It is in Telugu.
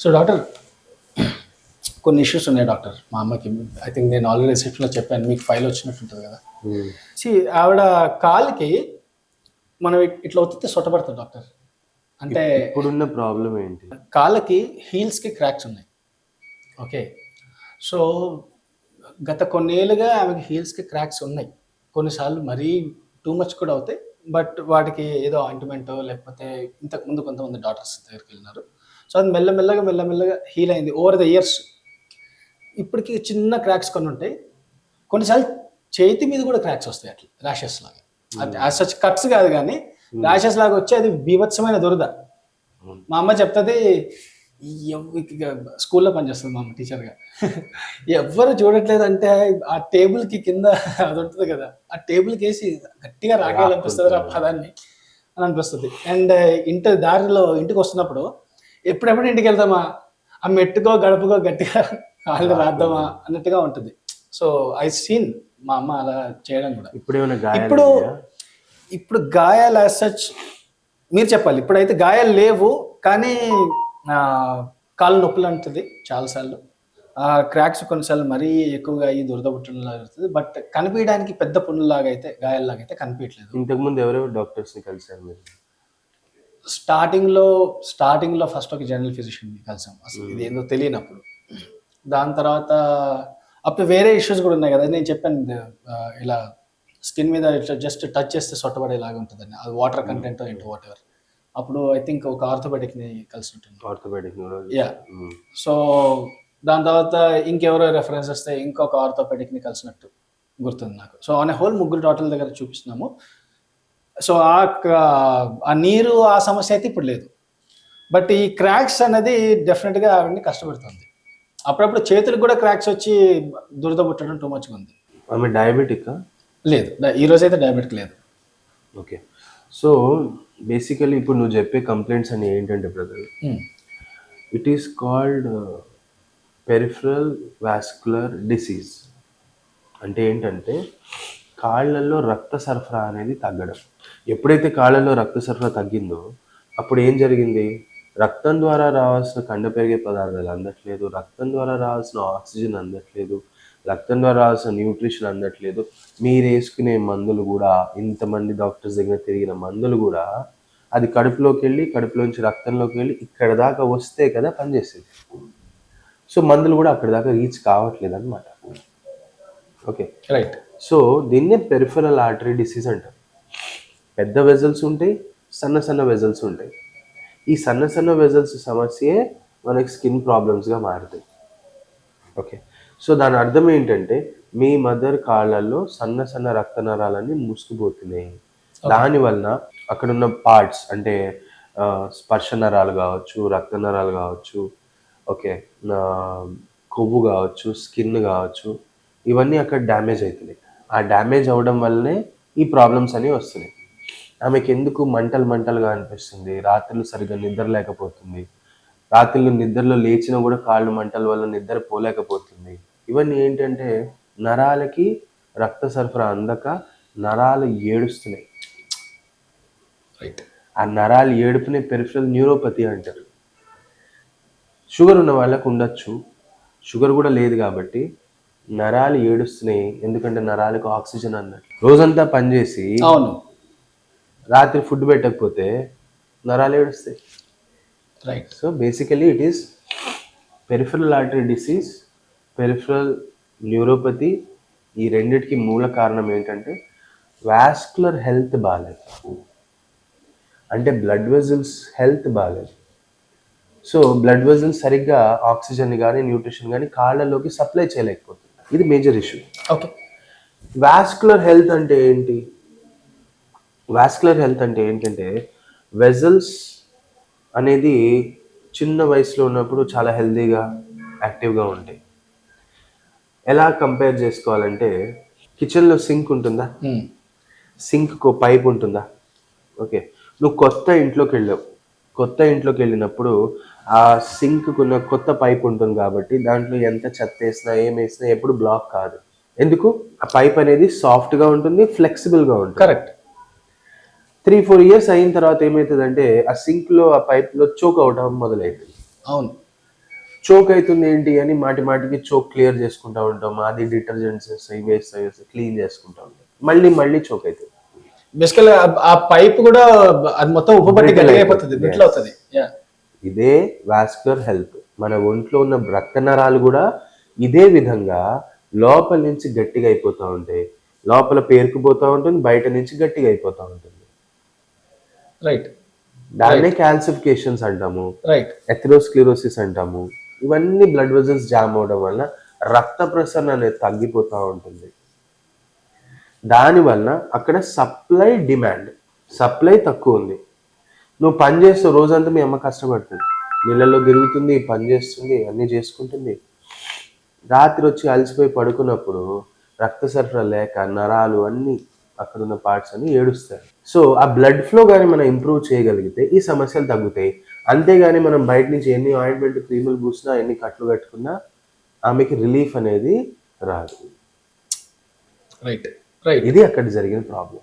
సో డాక్టర్, కొన్ని ఇష్యూస్ ఉన్నాయి డాక్టర్ మా అమ్మకి. ఐ థింక్ నేను ఆల్రెడీ రిసెప్షన్లో చెప్పాను, మీకు ఫైల్ వచ్చినట్టుంటుంది కదా. ఆవిడ కాలుకి మనం ఇట్లా ఒత్తితే సొట్టపడుతుంది డాక్టర్. అంటే ఇప్పుడున్న ప్రాబ్లం ఏంటి? కాళ్ళకి హీల్స్కి క్రాక్స్ ఉన్నాయి. ఓకే, సో గత కొన్నేళ్ళుగా ఆమెకి హీల్స్కి క్రాక్స్ ఉన్నాయి. కొన్నిసార్లు మరీ టూ మచ్ కూడా అవుతాయి. బట్ వాటికి ఏదో ఆయింట్మెంటో లేకపోతే ఇంతకుముందు కొంతమంది డాక్టర్స్ దగ్గరికి వెళ్ళినారు. సో అది మెల్లమెల్లగా హీల్ అయింది ఓవర్ ద ఇయర్స్. ఇప్పటికి చిన్న క్రాక్స్ కొన్ని ఉంటాయి. కొన్నిసార్లు చేతి మీద కూడా క్రాక్స్ వస్తాయి, అట్లా ర్యాషెస్ లాగా. అది యాజ్ సచ్ కట్స్ కాదు కానీ ర్యాషెస్ లాగా వచ్చి అది బీభత్సమైన దురద. మా అమ్మ చెప్తుంది, స్కూల్లో పనిచేస్తుంది మా అమ్మ టీచర్గా. ఎవ్వరు చూడట్లేదు అంటే ఆ టేబుల్కి కింద అది ఉంటుంది కదా, ఆ టేబుల్కి వేసి గట్టిగా రాగాలనిపిస్తుంది ఆ పదాన్ని అని అనిపిస్తుంది. అండ్ ఇంటికి వస్తున్నప్పుడు ఎప్పుడెప్పుడు ఇంటికి వెళ్తామా, ఆ మెట్టుకో గడపకో గట్టిగా కాళ్ళు రాద్దామా అన్నట్టుగా ఉంటుంది. సో ఐ సీన్ మా అమ్మ అలా చేయడం కూడా. ఇప్పుడు గాయాలు యాజ్ సచ్ మీరు చెప్పాలి. ఇప్పుడైతే గాయాలు లేవు, కానీ కాళ్ళు నొప్పులు అంటుంది చాలాసార్లు. క్రాక్స్ కొన్నిసార్లు మరీ ఎక్కువగా అయ్యి దురద పుట్టడంలాగా అవుతుంది. బట్ కనిపించడానికి పెద్ద పుండ్లాగా అయితే గాయాల్లాగా అయితే కనిపించట్లేదు. ఇంతకుముందు ఎవరెవరు డాక్టర్స్ని కలిసారు మీరు? స్టార్టింగ్లో ఫస్ట్ ఒక జనరల్ ఫిజిషియన్ని కలిసాం, అసలు ఇది ఏందో తెలియనప్పుడు. దాని తర్వాత అప్పుడు వేరే ఇష్యూస్ కూడా ఉన్నాయి కదా, నేను చెప్పాను ఇలా స్కిన్ మీద ఇట్లా జస్ట్ టచ్ చేస్తే సొట్టబడేలాగా ఉంటుందని, అది వాటర్ కంటెంట్ ఏంటో వాట్ ఎవర్. అప్పుడు ఐ థింక్ ఒక ఆర్థోపెడిక్ని కలిసినట్టుంది. యా, సో దాని తర్వాత ఇంకెవరో రెఫరెన్స్ వస్తే ఇంకొక ఆర్థోపెడిక్ని కలిసినట్టు గుర్తుంది నాకు. సో ఆన్ హోల్ ముగ్గురు డాక్టర్ల దగ్గర చూపిస్తున్నాము. సో ఆ నీరు ఆ సమస్య అయితే ఇప్పుడు లేదు. బట్ ఈ క్రాక్స్ అనేది డెఫినెట్గా ఆవిడని కష్టపడుతుంది. అప్పుడప్పుడు చేతులకు కూడా క్రాక్స్ వచ్చి దురద పుట్టడం టూ మచ్గా ఉంది. ఆమె డయాబెటిక్ లేదు, ఈరోజు అయితే డయాబెటిక్ లేదు. ఓకే, సో బేసికలీ ఇప్పుడు నువ్వు చెప్పే కంప్లైంట్స్ అని ఏంటంటే brother, it is called peripheral vascular disease. అంటే ఏంటంటే కాళ్ళల్లో రక్త సరఫరా అనేది తగ్గడం. ఎప్పుడైతే కాళ్ళల్లో రక్త సరఫరా తగ్గిందో అప్పుడు ఏం జరిగింది, రక్తం ద్వారా రావాల్సిన కండ పెరిగే పదార్థాలు అందట్లేదు, రక్తం ద్వారా రావాల్సిన ఆక్సిజన్ అందట్లేదు, రక్తం ద్వారా రావాల్సిన న్యూట్రిషన్ అందట్లేదు. మీరు వేసుకునే మందులు కూడా, ఇంతమంది డాక్టర్స్ దగ్గర తిరిగిన మందులు కూడా అది కడుపులోకి వెళ్ళి, కడుపులోంచి రక్తంలోకి వెళ్ళి ఇక్కడ దాకా వస్తే కదా పనిచేసేది. సో మందులు కూడా అక్కడ దాకా రీచ్ కావట్లేదు అనమాట. Okay, right. సో దీన్నే పెరిఫరల్ ఆర్టరీ డిసీజ్ అంటారు. పెద్ద వెజల్స్ ఉంటాయి, సన్న వెజల్స్ ఉంటాయి. ఈ సన్న వెజల్స్ సమస్యే మనకి స్కిన్ ప్రాబ్లమ్స్గా మారుతాయి. ఓకే, సో దాని అర్థం ఏంటంటే మీ మదర్ కాళ్ళల్లో సన్న రక్త నరాలన్నీ మూసుకుపోతున్నాయి. దానివల్ల అక్కడున్న పార్ట్స్ అంటే స్పర్శ నరాలు కావచ్చు, రక్త నరాలు కావచ్చు, ఓకే, కొవ్వు కావచ్చు, స్కిన్ కావచ్చు, ఇవన్నీ అక్కడ డ్యామేజ్ అవుతున్నాయి. ఆ డ్యామేజ్ అవ్వడం వల్లనే ఈ ప్రాబ్లమ్స్ అనేవి వస్తున్నాయి. ఆమెకి ఎందుకు మంటలుగా అనిపిస్తుంది, రాత్రులు సరిగ్గా నిద్ర లేకపోతుంది, రాత్రులు నిద్రలో లేచినా కూడా కాళ్ళు మంటల వల్ల నిద్ర పోలేకపోతుంది. ఇవన్నీ ఏంటంటే నరాలకి రక్త సరఫరా అందక నరాలు ఏడుస్తున్నాయి. రైట్, ఆ నరాలు ఏడుపునే పెరిఫరల్ న్యూరోపతి అంటారు. షుగర్ ఉన్న వాళ్ళకు ఉండొచ్చు, షుగర్ కూడా లేదు కాబట్టి నరాలు ఏడుస్తున్నాయి. ఎందుకంటే నరాలకు ఆక్సిజన్ అన్నట్టు. రోజంతా పనిచేసి అవును, రాత్రి ఫుడ్ పెట్టకపోతే నరాలు ఏడుస్తాయి. Right. So basically it is peripheral artery disease, peripheral neuropathy. ఈ రెండిటికి మూల కారణం ఏంటంటే వాస్కులర్ హెల్త్ బాగాలేదు, అంటే బ్లడ్ వెజల్స్ హెల్త్ బాగాలేదు. సో బ్లడ్ వెజల్స్ సరిగ్గా ఆక్సిజన్ కానీ న్యూట్రిషన్ కానీ కాళ్ళలోకి సప్లై చేయలేకపోతుంది. ఇది major issue. Okay, vascular health అంటే ఏంటి? వాస్కులర్ హెల్త్ అంటే ఏంటంటే వెజల్స్ అనేది చిన్న వయసులో ఉన్నప్పుడు చాలా హెల్తీగా యాక్టివ్గా ఉంటాయి. ఎలా కంపేర్ చేసుకోవాలంటే కిచెన్లో సింక్ ఉంటుందా, సింక్కు పైప్ ఉంటుందా? ఓకే, నువ్వు కొత్త ఇంట్లోకి వెళ్ళినప్పుడు ఆ సింక్కున్న కొత్త పైప్ ఉంటుంది కాబట్టి దాంట్లో ఎంత చెత్త వేసినా ఏం వేసినా ఎప్పుడు బ్లాక్ కాదు. ఎందుకు? ఆ పైప్ అనేది సాఫ్ట్గా ఉంటుంది, ఫ్లెక్సిబుల్గా ఉంటుంది. కరెక్ట్. 3-4 years అయిన తర్వాత ఏమవుతుందంటే ఆ సింక్లో, ఆ పైప్లో చోక్ అవడం మొదలవుతుంది. అవును. చోక్ అవుతుంది ఏంటి అని మాటి మాటికి చోక్ క్లియర్ చేసుకుంటా ఉంటాం, అది డిటర్జెంట్స్ వేస్తాయి క్లీన్ చేసుకుంటా ఉంటాం, మళ్ళీ మళ్ళీ చోక్ అవుతుంది. బేసికల్ ఆ పైప్ కూడా అది మొత్తం ఉప్పబట్టి Brittle గట్టిగా అయిపోతుంది. అయిపోతుంది, బ్రిటిల్ అవుతుంది. ఇదే వాస్కులర్ హెల్త్. మన ఒంట్లో ఉన్న రక్త నరాలు కూడా ఇదే విధంగా లోపల నుంచి గట్టిగా అయిపోతూ ఉంటాయి, లోపల పేరుకుపోతూ ఉంటుంది, బయట నుంచి గట్టిగా అయిపోతూ ఉంటుంది. రైట్ దాన్నే క్యాల్సిఫికేషన్స్ అంటాము, రైట్ ఎథెరోస్క్లెరోసిస్ అంటాము. ఇవన్నీ బ్లడ్ వెజల్స్ జామ్ అవడం వల్ల రక్త ప్రసరణ అనేది తగ్గిపోతూ ఉంటుంది. దానివల్ల అక్కడ సప్లై తక్కువ ఉంది. నువ్వు పని చేస్తావు రోజంతా, మీ అమ్మ కష్టపడుతుంది, నీళ్ళల్లో తిరుగుతుంది, పని చేస్తుంది, అన్నీ చేసుకుంటుంది. రాత్రి వచ్చి అలసిపోయి పడుకున్నప్పుడు రక్త సరఫరా లేక నరాలు అన్నీ అక్కడ ఉన్న పార్ట్స్ అన్ని ఏడుస్తాయి. సో ఆ బ్లడ్ ఫ్లో కానీ మనం ఇంప్రూవ్ చేయగలిగితే ఈ సమస్యలు తగ్గుతాయి. అంతేగాని మనం బయట నుంచి ఎన్ని ఆయింట్మెంట్ క్రీములు పూసినా, ఎన్ని కట్లు కట్టుకున్నా ఆమెకి రిలీఫ్ అనేది రాదు. రైట్ రైట్ ఇది అక్కడ జరిగిన ప్రాబ్లం.